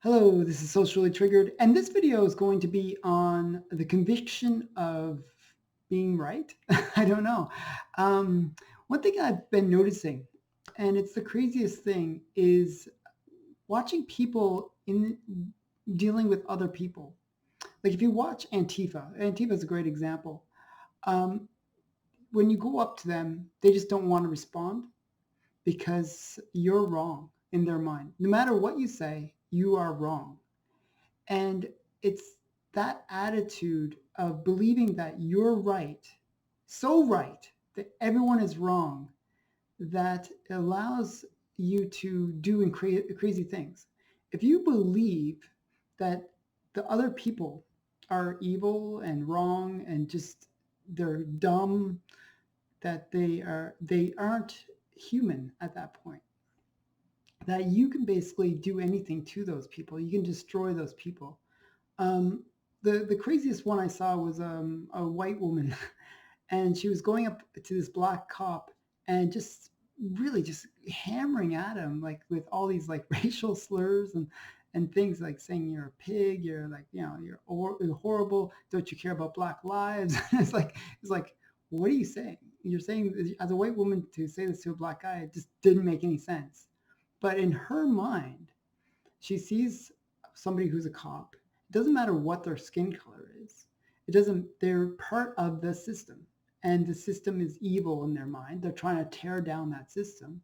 Hello, this is Socially Triggered, and this video is going to be on the conviction of being right. I don't know. Um, One thing I've been noticing, and it's the craziest thing, is watching people in dealing with other people. Like if you watch Antifa is a great example. Um, when you go up to them, they just don't want to respond because you're wrong in their mind. No matter what you say, you are wrong. And it's that attitude of believing that you're right, so right that everyone is wrong, that allows you to do crazy things. If you believe that the other people are evil and wrong and just they're dumb, that they aren't human at that point, that you can basically do anything to those people. You can destroy those people. Um, the craziest one I saw was a white woman, and she was going up to this black cop and just really just hammering at him like with all these like racial slurs and things like saying you're a pig, you're like you're horrible, don't you care about black lives? It's like what are you saying? You're saying as a white woman to say this to a black guy, it just didn't make any sense. But in her mind, she sees somebody who's a cop. It doesn't matter what their skin color is. It doesn't, they're part of the system. And the system is evil in their mind. They're trying to tear down that system.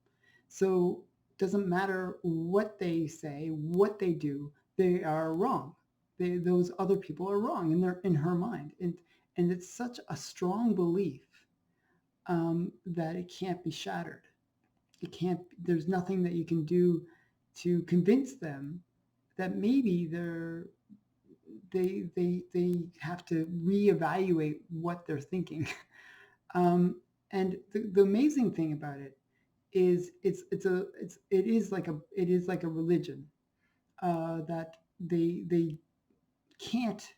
So it doesn't matter what they say, what they do, they are wrong. Those other people are wrong and they're in her mind. And it's such a strong belief that it can't be shattered. It can't, there's nothing that you can do to convince them that maybe they have to reevaluate what they're thinking. And the amazing thing about it is it is like a religion that they can't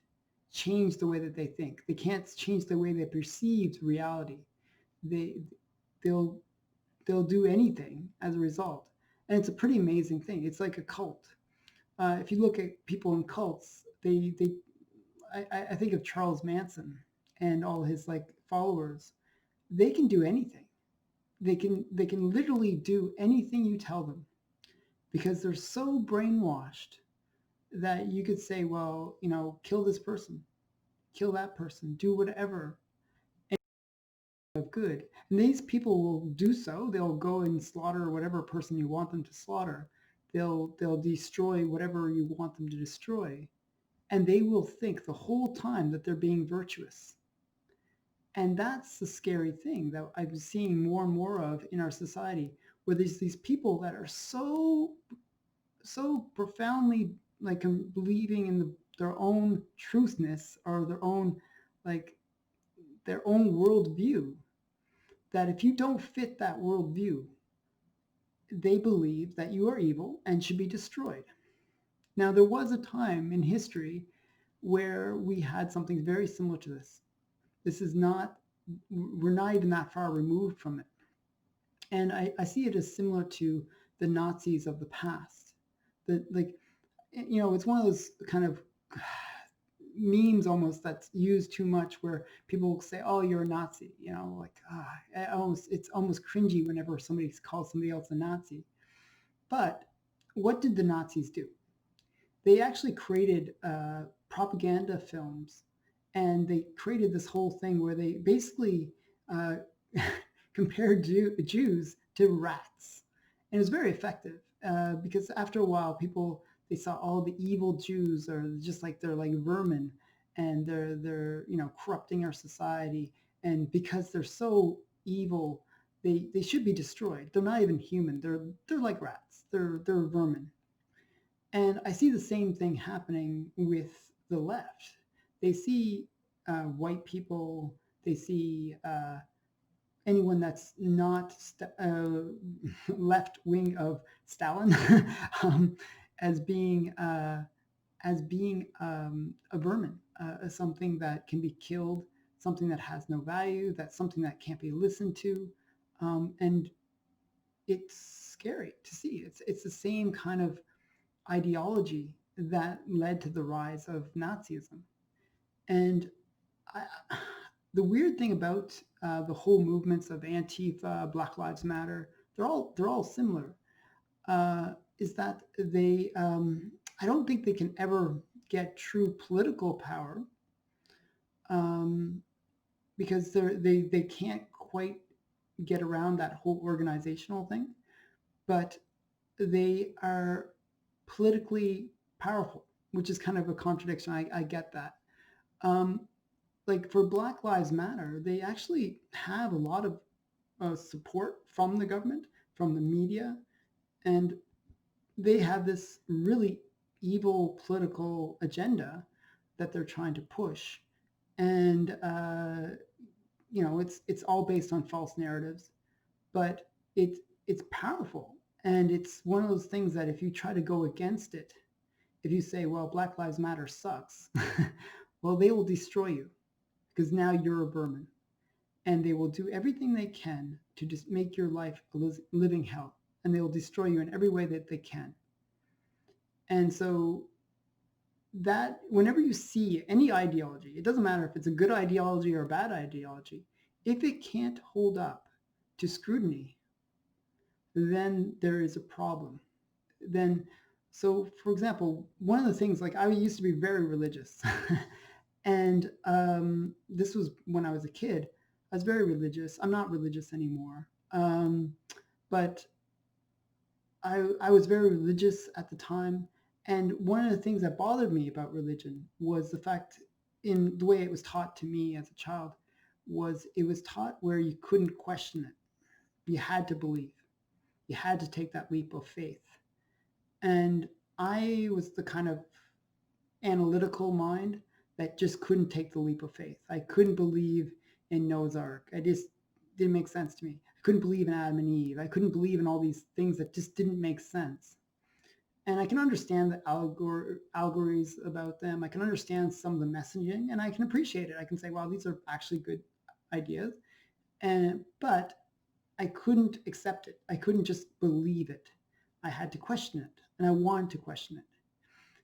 change the way that they think. They can't change the way they perceive reality. They they'll they'll do anything as a result, and it's a pretty amazing thing. It's like a cult. If you look at people in cults, I think of Charles Manson and all his like followers. They can do anything. They can literally do anything you tell them because they're so brainwashed that you could say, well, kill this person, kill that person, do whatever of good. And these people will do so. They'll go and slaughter whatever person you want them to slaughter. They'll destroy whatever you want them to destroy. And they will think the whole time that they're being virtuous. And that's the scary thing that I'm seeing more and more of in our society, where there's these people that are so profoundly like believing in their own truthness or like their own worldview, that if you don't fit that worldview, they believe that you are evil and should be destroyed. Now, there was a time in history where we had something very similar to this. This is not, we're not even that far removed from it. And I see it as similar to the Nazis of the past. Like, it's one of those kind of memes almost that's used too much where people say, oh, you're a Nazi, like, it's almost cringy whenever somebody calls somebody else a Nazi. But what did the Nazis do? They actually created propaganda films, and they created this whole thing where they basically uh, compared Jews to rats. And it was very effective because after a while, people, they saw all the evil Jews are just like, they're like vermin, and they're corrupting our society. And because they're so evil, they should be destroyed. They're not even human. They're like rats. They're vermin. And I see the same thing happening with the left. They see white people, they see anyone that's not left wing of Stalin um, as being a vermin, something that can be killed, something that has no value, that's something that can't be listened to, and it's scary to see. It's the same kind of ideology that led to the rise of Nazism. And I, the weird thing about the whole movements of Antifa, Black Lives Matter, they're all similar. Is that they? I don't think they can ever get true political power, um, because they can't quite get around that whole organizational thing. But they are politically powerful, which is kind of a contradiction. I get that. Um, like for Black Lives Matter, they actually have a lot of support from the government, from the media, and they have this really evil political agenda that they're trying to push. And it's all based on false narratives, but it's powerful, and it's one of those things that if you try to go against it, if you say, well, Black Lives Matter sucks, well, they will destroy you because now you're a vermin, and they will do everything they can to just make your life a living hell, and they will destroy you in every way that they can. And so that whenever you see any ideology, it doesn't matter if it's a good ideology or a bad ideology, if it can't hold up to scrutiny, then there is a problem. Then, so for example, one of the things, like I used to be very religious, and this was when I was a kid. I was very religious. I'm not religious anymore, but I was very religious at the time. And one of the things that bothered me about religion was the fact, in the way it was taught to me as a child, was it was taught where you couldn't question it. You had to believe. You had to take that leap of faith. And I was the kind of analytical mind that just couldn't take the leap of faith. I couldn't believe in Noah's Ark. I just didn't make sense to me. I couldn't believe in Adam and Eve. I couldn't believe in all these things that just didn't make sense. And I can understand the allegories about them. I can understand some of the messaging, and I can appreciate it. I can say, wow, these are actually good ideas. But I couldn't accept it. I couldn't just believe it. I had to question it, and I wanted to question it.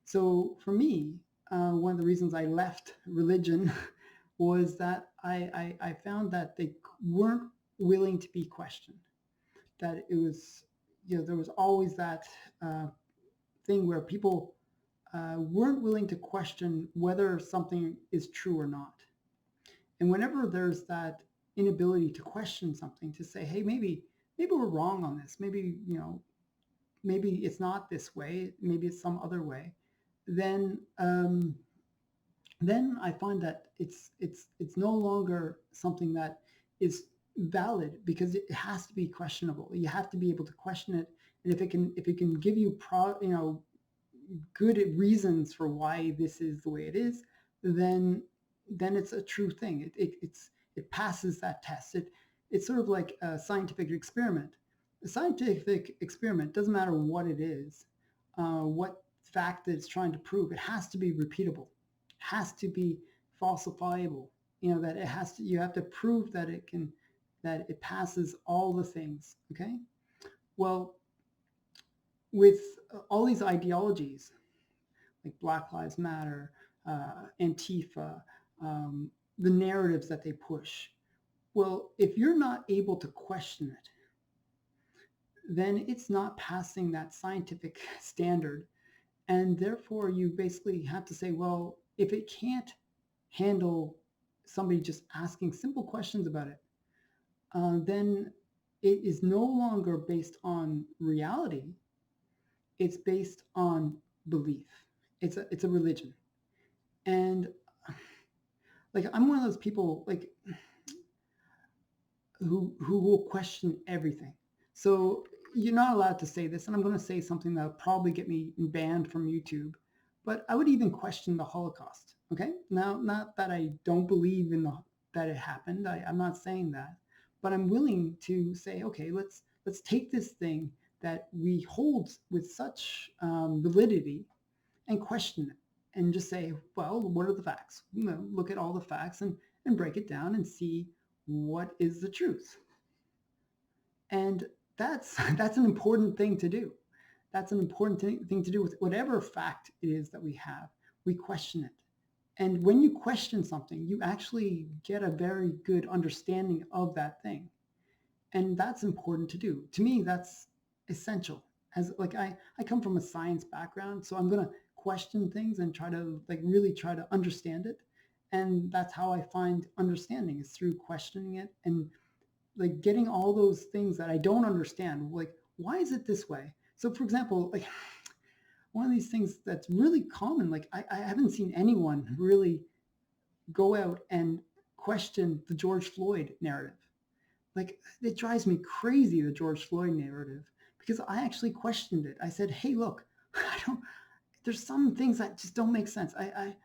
So for me, one of the reasons I left religion was that I found that they weren't willing to be questioned. That it was, there was always that thing where people weren't willing to question whether something is true or not. And whenever there's that inability to question something, to say, hey, maybe we're wrong on this. Maybe it's not this way. Maybe it's some other way. Then I find that it's no longer something that is valid, because it has to be questionable. You have to be able to question it, and if it can give you good reasons for why this is the way it is, then it's a true thing. It passes that test. It's sort of like a scientific experiment. A scientific experiment doesn't matter what it is, what fact that it's trying to prove. It has to be repeatable. It has to be falsifiable. That you have to prove that it passes all the things. Okay. Well, with all these ideologies, like Black Lives Matter, Antifa, the narratives that they push. Well, if you're not able to question it, then it's not passing that scientific standard. And therefore, you basically have to say, well, if it can't handle somebody just asking simple questions about it, then it is no longer based on reality. It's based on belief. It's a religion. And like, I'm one of those people, like, who will question everything. So you're not allowed to say this, and I'm going to say something that'll probably get me banned from YouTube, but I would even question the Holocaust. Okay, now, not that I don't believe that it happened. I'm not saying that, but I'm willing to say, okay, let's take this thing that we hold with such validity and question it, and just say, well, what are the facts? Look at all the facts and break it down and see what is the truth. And that's an important thing to do. That's an important thing to do with whatever fact it is that we have. We question it. And when you question something, you actually get a very good understanding of that thing. And that's important to do. To me, that's essential. As like I come from a science background, so I'm gonna question things and try to like really try to understand it. And that's how I find understanding is through questioning it and like getting all those things that I don't understand. Like, why is it this way? So for example, like one of these things that's really common, like I haven't seen anyone really go out and question the George Floyd narrative. Like it drives me crazy, the George Floyd narrative, because I actually questioned it. I said, hey, look, I don't, there's some things that just don't make sense. I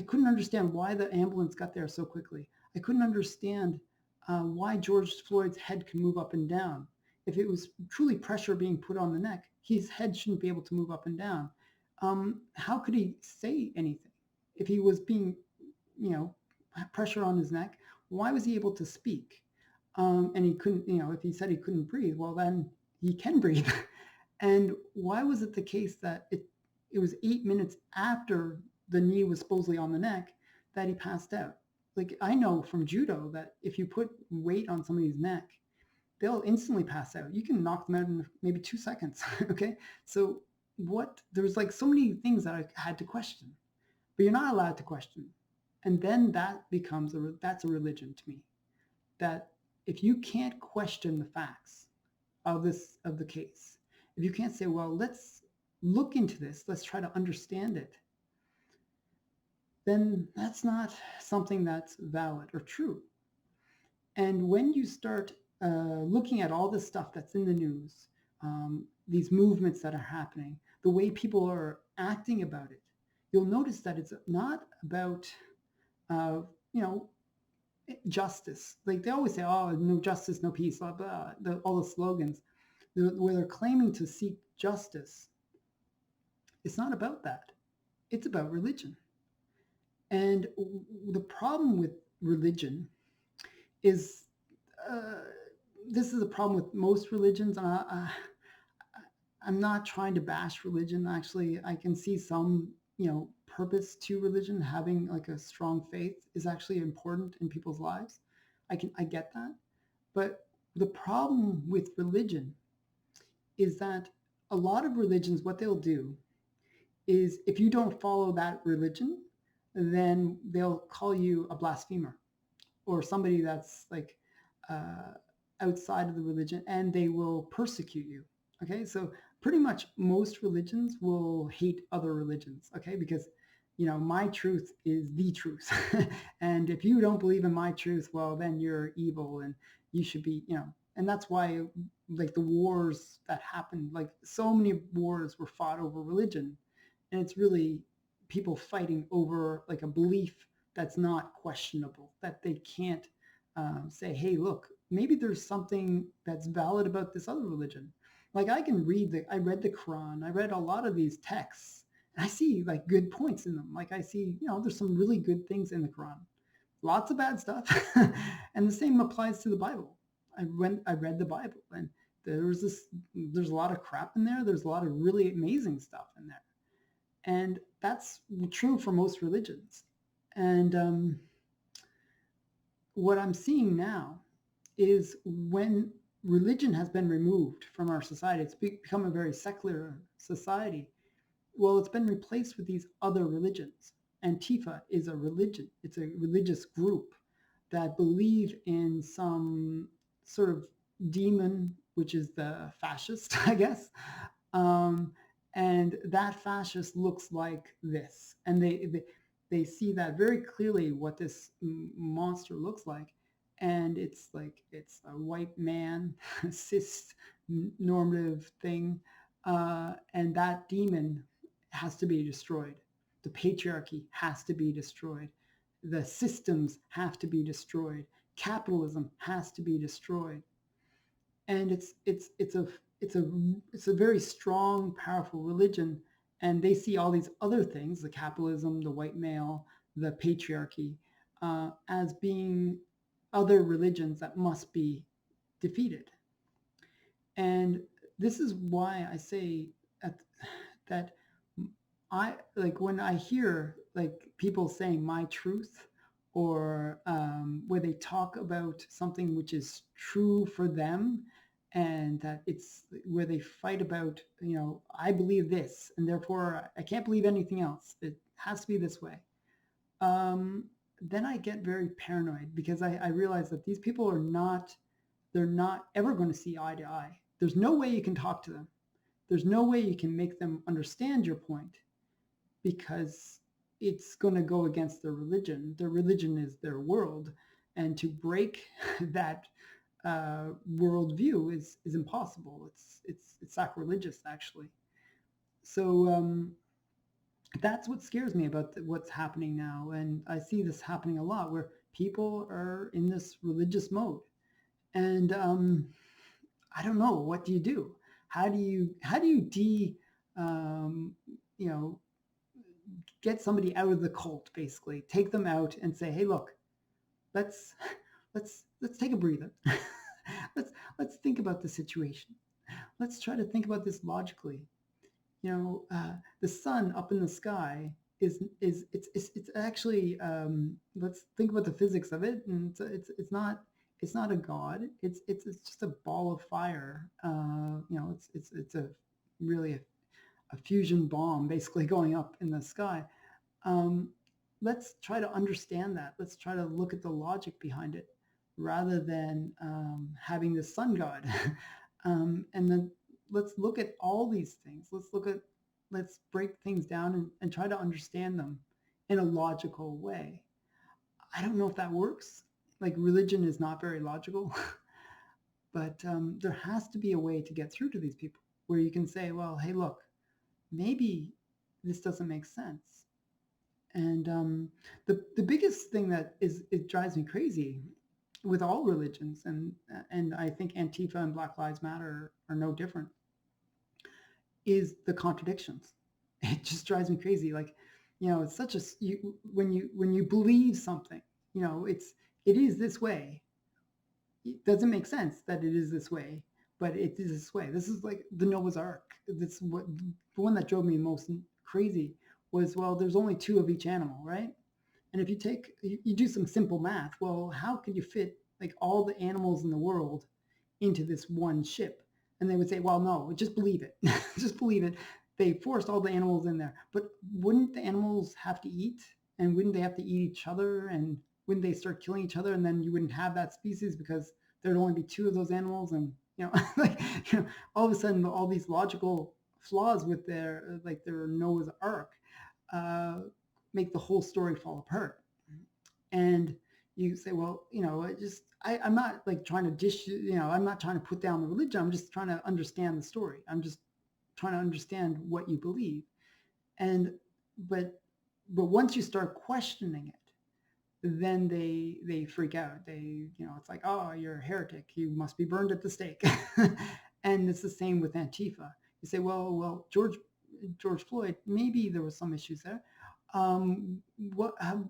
couldn't understand why the ambulance got there so quickly. I couldn't understand why George Floyd's head can move up and down. If it was truly pressure being put on the neck, his head shouldn't be able to move up and down. How could he say anything if he was being, you know, pressure on his neck? Why was he able to speak? And he couldn't, you know, if he said he couldn't breathe, well, then he can breathe. And why was it the case that it was 8 minutes after the knee was supposedly on the neck that he passed out? Like I know from judo that if you put weight on somebody's neck, they'll instantly pass out. You can knock them out in maybe 2 seconds. Okay. So there's like so many things that I had to question, but you're not allowed to question. And then that becomes that's a religion to me. That if you can't question the facts of the case, if you can't say, well, let's look into this, let's try to understand it, then that's not something that's valid or true. And when you start looking at all this stuff that's in the news, these movements that are happening, the way people are acting about it, you'll notice that it's not about, uh, you know, justice. Like they always say, oh, no justice, no peace, blah, blah, all the slogans where they're claiming to seek justice. It's not about that. It's about religion. And the problem with religion is uh, this is a problem with most religions. And I'm not trying to bash religion. Actually, I can see some, you know, purpose to religion. Having like a strong faith is actually important in people's lives. I get that. But the problem with religion is that a lot of religions, what they'll do is if you don't follow that religion, then they'll call you a blasphemer or somebody that's like uh, outside of the religion, and they will persecute you. Okay, so pretty much most religions will hate other religions. Okay, because you know my truth is the truth, and if you don't believe in my truth, well, then you're evil, and you should be, you know. And that's why, like the wars that happened, like so many wars were fought over religion, and it's really people fighting over like a belief that's not questionable, that they can't say, hey, look, maybe there's something that's valid about this other religion. Like I read the Quran, I read a lot of these texts, and I see like good points in them. Like I see, you know, there's some really good things in the Quran, lots of bad stuff. And the same applies to the Bible. I read the Bible, and there's a lot of crap in there. There's a lot of really amazing stuff in there. And that's true for most religions. And what I'm seeing now is when religion has been removed from our society, it's become a very secular society. Well, it's been replaced with these other religions. Antifa is a religion, it's a religious group that believe in some sort of demon, which is the fascist, I guess. Um, and that fascist looks like this. And they see that very clearly what this monster looks like. And it's like, it's a white man, cis normative thing. And that demon has to be destroyed. The patriarchy has to be destroyed. The systems have to be destroyed. Capitalism has to be destroyed. And it's a very strong, powerful religion. And they see all these other things, the capitalism, the white male, the patriarchy, as being other religions that must be defeated. And this is why I say that I like when I hear like people saying my truth, or where they talk about something which is true for them, and that it's where they fight about, I believe this and therefore I can't believe anything else. It has to be this way. Um, then I get very paranoid because I realize that these people they're not ever going to see eye to eye. There's no way you can talk to them. There's no way you can make them understand your point, because it's going to go against their religion. Their religion is their world, and to break that worldview is impossible. It's sacrilegious, actually. So that's what scares me about what's happening now, and I see this happening a lot where people are in this religious mode, and I don't know, what do you do? How do you um, you know get somebody out of the cult, basically take them out and say, hey, look, let's let's take a breather. Let's think about the situation. Let's try to think about this logically. The sun up in the sky it's actually, let's think about the physics of it, and it's not a god. It's just a ball of fire. It's a really a fusion bomb basically going up in the sky. um, let's try to understand that. Let's try to look at the logic behind it, rather than having the sun god. And then let's look at all these things. Let's break things down, and try to understand them in a logical way. I don't know if that works. Like, religion is not very logical, but there has to be a way to get through to these people where you can say, well, hey, look, maybe this doesn't make sense. And the biggest thing that it drives me crazy with all religions, and I think Antifa and Black Lives Matter are no different, is the contradictions. It just drives me crazy. Like, it's such a when you believe something, it is this way. It doesn't make sense that it is this way, but it is this way. This is like the Noah's Ark. That's what the one that drove me most crazy was, well, there's only two of each animal, right? And if you do some simple math, well, how could you fit like all the animals in the world into this one ship? And they would say, well, no, just believe it. Just believe it. They forced all the animals in there. But wouldn't the animals have to eat? And wouldn't they have to eat each other? And wouldn't they start killing each other? And then you wouldn't have that species because there'd only be two of those animals. And, like, all of a sudden, all these logical flaws with their Noah's Ark uh, make the whole story fall apart. And you say, well, I'm not like trying to I'm not trying to put down the religion. I'm just trying to understand the story. I'm just trying to understand what you believe. And but once you start questioning it, then they freak out. It's like, oh, you're a heretic. You must be burned at the stake. And it's the same with Antifa. You say, well, George Floyd, maybe there was some issues there.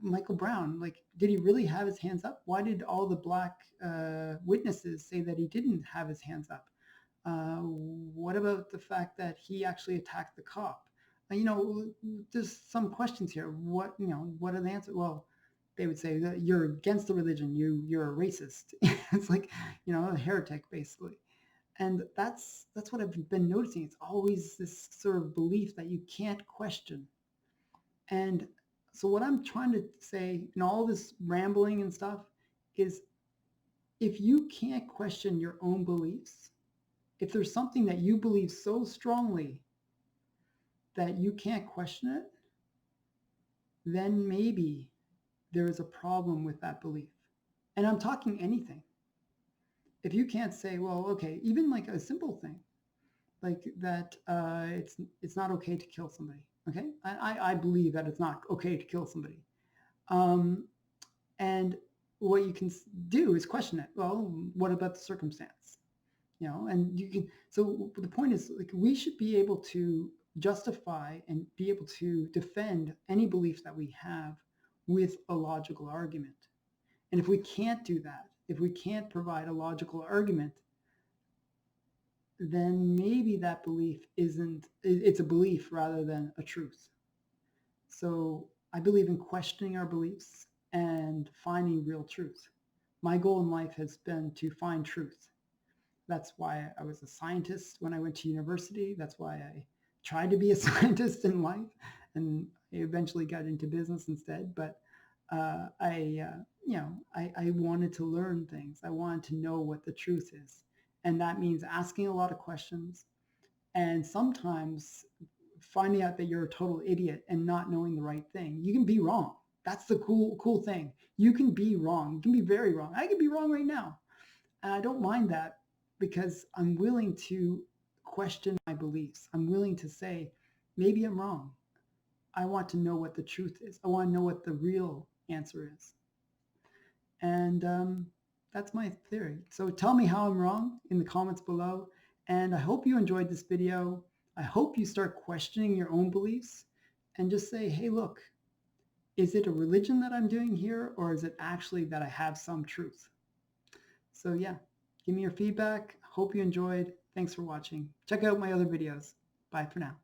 Michael Brown, like, did he really have his hands up? Why did all the black witnesses say that he didn't have his hands up? What about the fact that he actually attacked the cop? There's some questions here. What are the answers? Well, they would say that you're against the religion. You're a racist. It's like, a heretic, basically. And that's what I've been noticing. It's always this sort of belief that you can't question. And so what I'm trying to say in all this rambling and stuff is, if you can't question your own beliefs, if there's something that you believe so strongly that you can't question it, then maybe there is a problem with that belief. And I'm talking anything. If you can't say, well, okay, even like a simple thing, like that, it's not okay to kill somebody. Okay, I believe that it's not okay to kill somebody. Um, and what you can do is question it. Well, what about the circumstance? And you can. So the point is, like, we should be able to justify and be able to defend any belief that we have with a logical argument. And if we can't do that, if we can't provide a logical argument, then maybe that belief isn't, it's a belief rather than a truth. So I believe in questioning our beliefs and finding real truth. My goal in life has been to find truth. That's why I was a scientist when I went to university. That's why I tried to be a scientist in life, and I eventually got into business instead. But I wanted to learn things. I wanted to know what the truth is, and that means asking a lot of questions, and sometimes finding out that you're a total idiot and not knowing the right thing. You can be wrong. That's the cool thing. You can be wrong. You can be very wrong. I can be wrong right now. And I don't mind that because I'm willing to question my beliefs. I'm willing to say, maybe I'm wrong. I want to know what the truth is. I want to know what the real answer is. And that's my theory. So tell me how I'm wrong in the comments below. And I hope you enjoyed this video. I hope you start questioning your own beliefs and just say, hey, look, is it a religion that I'm doing here, or is it actually that I have some truth? So yeah, give me your feedback. Hope you enjoyed. Thanks for watching. Check out my other videos. Bye for now.